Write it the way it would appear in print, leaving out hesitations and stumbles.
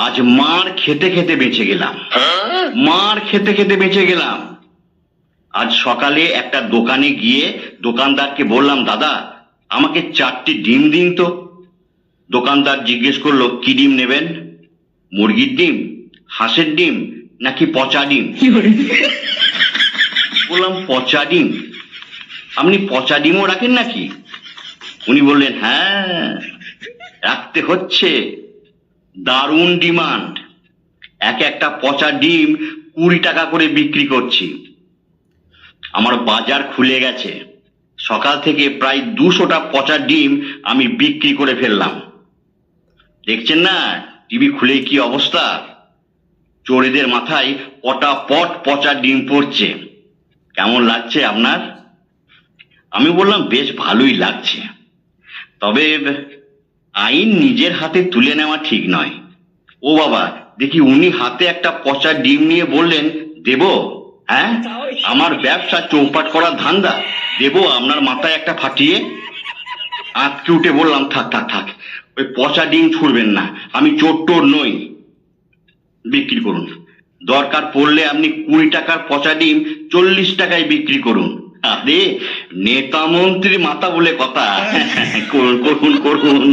আজ মার খেতে খেতে বেঁচে গেলাম, মার খেতে খেতে বেঁচে গেলাম। আজ সকালে একটা দোকানে গিয়ে দোকানদারকে বললাম, দাদা আমাকে 4টি ডিম দিন তো। দোকানদার জিজ্ঞেস করলো, কি ডিম নেবেন? মুরগির ডিম, হাঁসের ডিম নাকি পচা ডিম? বললাম, পচা ডিম। আপনি পচা ডিমও রাখেন নাকি? উনি বললেন, হ্যাঁ রাখতে হচ্ছে, দারুণ ডিমান্ড। একটা পচা ডিম 20 টাকা করে বিক্রি করছি। আমার বাজার খুলে গেছে, সকাল থেকে প্রায় 200টা পচা ডিম আমি বিক্রি করে ফেললাম। দেখছেন না টিভি খুলে কি অবস্থা? চোরেদের মাথায় পটাপট পচা ডিম পড়ছে। কেমন লাগছে আপনার? আমি বললাম, বেশ ভালোই লাগছে, তবে আইন নিজের হাতে তুলে নেওয়া ঠিক নয়। ও বাবা, দেখি উনি হাতে একটা পচা ডিম নিয়ে বললেন, দেব? হ্যাঁ, আমার ব্যবসা চৌপাট করার ধান্দা, দেব আপনার মাথায় একটা ফাটিয়ে? আঁতকে উঠে বললাম, থাক থাক থাক, ওই পচা ডিম ছুড়বেন না, আমি চোর টোর নই, বিক্রি করুন। দরকার পড়লে আপনি 20 টাকার পচা ডিম 40 টাকায় বিক্রি করুন। আরে নেতা মন্ত্রী মাথা বলে কথা। করুন করুন করুন।